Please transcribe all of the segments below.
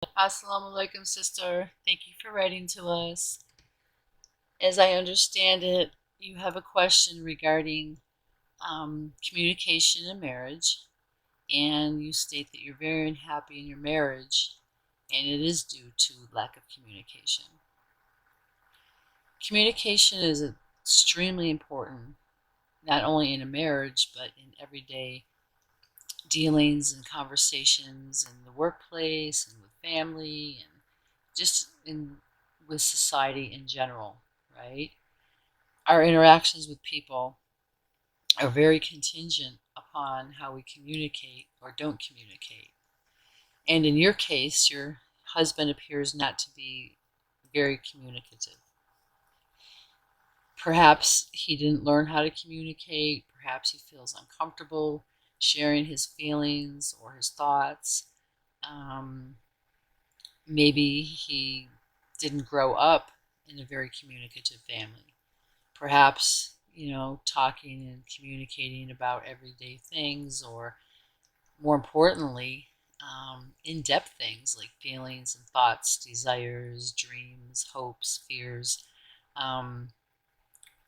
Assalamu alaikum, sister. Thank you for writing to us. As I understand it, you have a question regarding communication in marriage, and you state that you're very unhappy in your marriage, and it is due to lack of communication. Communication is extremely important, not only in a marriage, but in everyday dealings and conversations in the workplace and with family and just in with society in general, right? Our interactions with people are very contingent upon how we communicate or don't communicate. And in your case, your husband appears not to be very communicative. Perhaps he didn't learn how to communicate. Perhaps he feels uncomfortable sharing his feelings or his thoughts. Um, Maybe he didn't grow up in a very communicative family. Perhaps, talking and communicating about everyday things, or more importantly, in depth things like feelings and thoughts, desires, dreams, hopes, fears, um,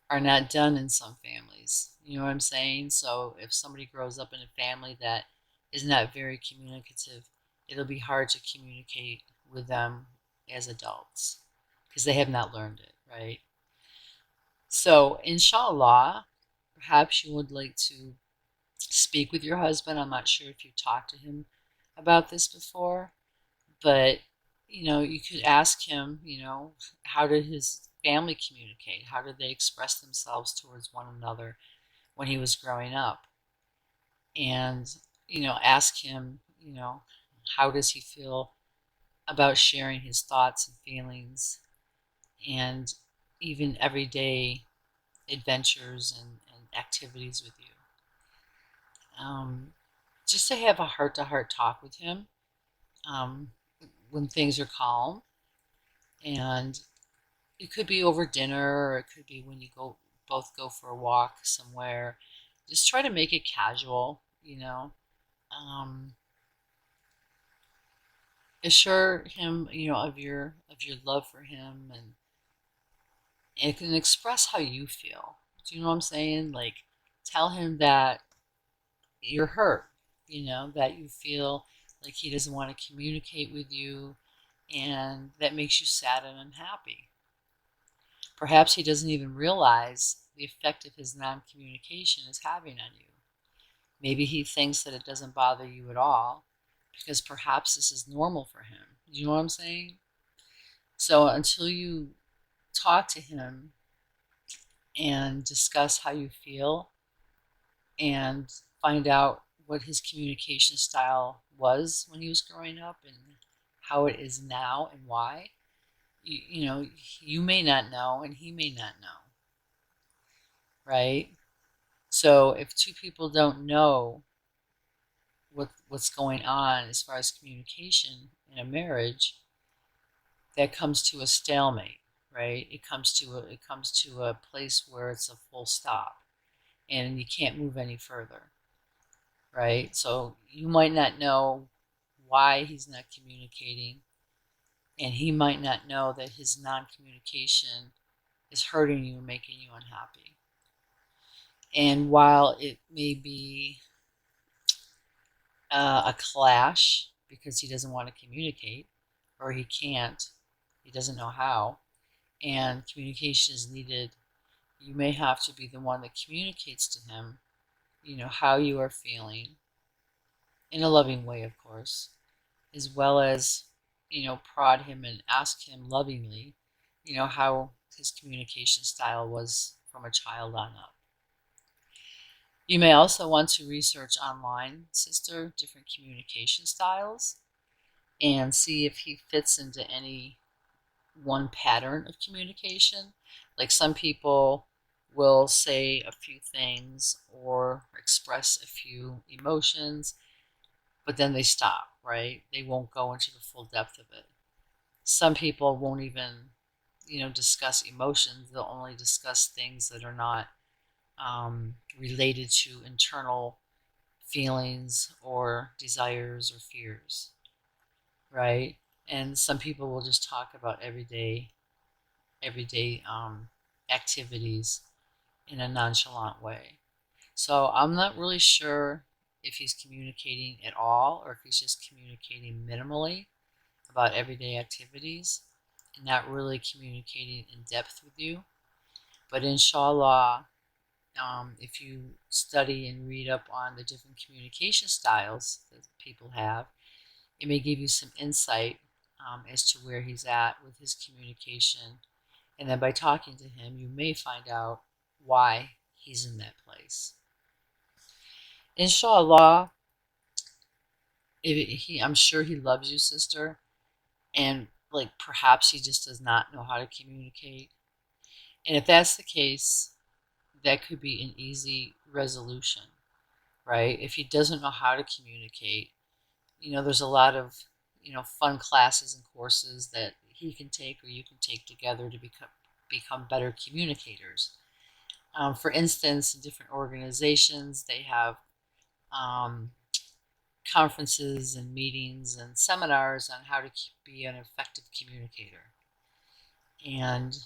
are not done in some families. You know what I'm saying? So if somebody grows up in a family that is not very communicative, it'll be hard to communicate with them as adults because they have not learned it, right? So, inshallah, perhaps you would like to speak with your husband. I'm not sure if you talked to him about this before, but you could ask him, how did his family communicate? How did they express themselves towards one another when he was growing up? And, ask him, how does he feel about sharing his thoughts and feelings and even everyday adventures and activities with you. Um, just to have a heart to heart talk with him um, when things are calm. And it could be over dinner, or it could be when you both go for a walk somewhere. Just try to make it casual. Um, Assure him, of your love for him, and it can express how you feel. Do you know what I'm saying? Like, tell him that you're hurt, that you feel like he doesn't want to communicate with you, and that makes you sad and unhappy. Perhaps he doesn't even realize the effect of his non communication is having on you. Maybe he thinks that it doesn't bother you at all because perhaps this is normal for him. You know what I'm saying? So until you talk to him and discuss how you feel and find out what his communication style was when he was growing up and how it is now and why, you may not know and he may not know, right? So if two people don't know what's going on as far as communication in a marriage, that comes to a stalemate, right? It comes to a place where it's a full stop and you can't move any further, right? So you might not know why he's not communicating, and he might not know that his non communication is hurting you and making you unhappy. And while it may be a clash because he doesn't want to communicate, or he can't, he doesn't know how, and communication is needed, you may have to be the one that communicates to him, how you are feeling in a loving way, of course, as well as, prod him and ask him lovingly, how his communication style was from a child on up. You may also want to research online, sister, different communication styles and see if he fits into any one pattern of communication. Like some people will say a few things or express a few emotions, but then they stop, right? They won't go into the full depth of it. Some people won't even, discuss emotions. They'll only discuss things that are not related to internal feelings or desires or fears, right? And some people will just talk about everyday activities in a nonchalant way. So I'm not really sure if he's communicating at all or if he's just communicating minimally about everyday activities and not really communicating in depth with you. But inshallah, if you study and read up on the different communication styles that people have, it may give you some insight as to where he's at with his communication. And then by talking to him, you may find out why he's in that place. Inshallah, I'm sure he loves you, sister, and like perhaps he just does not know how to communicate. And if that's the case, that could be an easy resolution, right? If he doesn't know how to communicate, there's a lot of, fun classes and courses that he can take or you can take together to become better communicators. For instance, in different organizations, they have um, conferences and meetings and seminars on how to be an effective communicator. And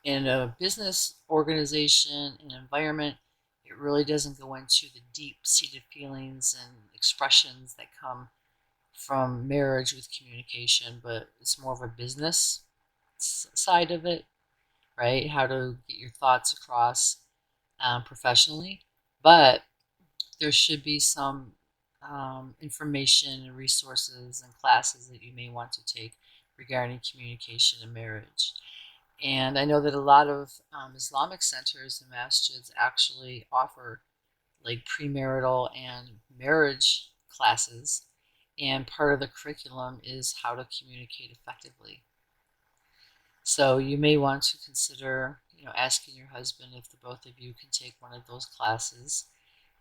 in a business organization and environment, it really doesn't go into the deep-seated feelings and expressions that come from marriage with communication, but it's more of a business side of it, right? How to get your thoughts across professionally. But there should be some information and resources and classes that you may want to take regarding communication in marriage. And I know that a lot of Islamic centers and masjids actually offer like premarital and marriage classes. And part of the curriculum is how to communicate effectively. So you may want to consider, asking your husband if the both of you can take one of those classes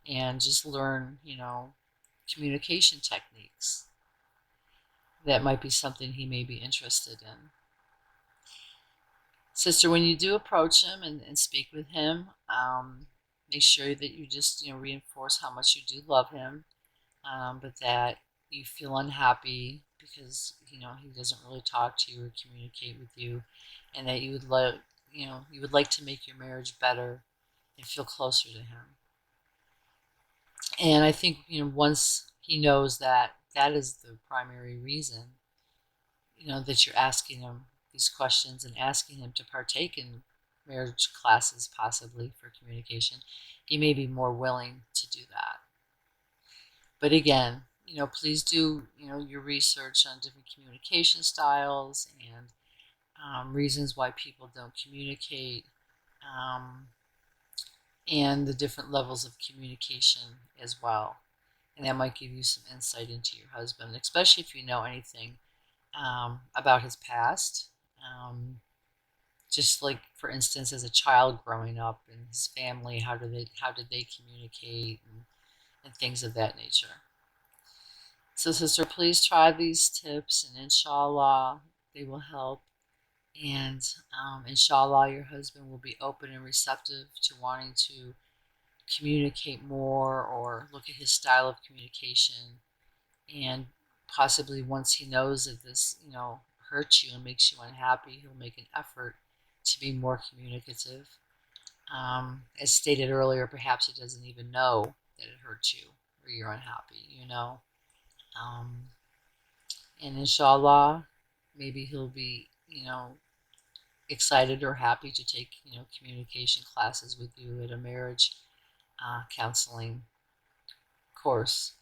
and just learn, communication techniques. That might be something he may be interested in. Sister, when you do approach him and speak with him, make sure that you just, reinforce how much you do love him, but that you feel unhappy because, he doesn't really talk to you or communicate with you, and that you would like to make your marriage better and feel closer to him. And I think, once he knows that that is the primary reason, that you're asking him these questions and asking him to partake in marriage classes possibly for communication, he may be more willing to do that. But again, please do, your research on different communication styles and reasons why people don't communicate, um, and the different levels of communication as well. And that might give you some insight into your husband, especially if you know anything about his past. Just like, for instance, as a child growing up in his family, how did they communicate and things of that nature. So, sister, please try these tips, and inshallah, they will help. And inshallah, your husband will be open and receptive to wanting to communicate more or look at his style of communication. And possibly once he knows that this, hurts you and makes you unhappy, he'll make an effort to be more communicative. As stated earlier, perhaps he doesn't even know that it hurts you or you're unhappy. Um, and inshallah, maybe he'll be, excited or happy to take, communication classes with you at a marriage counseling course.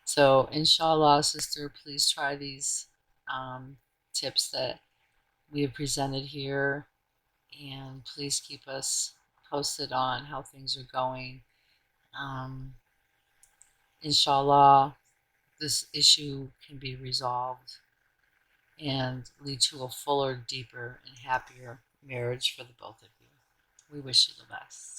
So, inshallah, sister, please try these tips that we have presented here, and please keep us posted on how things are going. Um, Inshallah, this issue can be resolved and lead to a fuller, deeper, and happier marriage for the both of you. We wish you the best.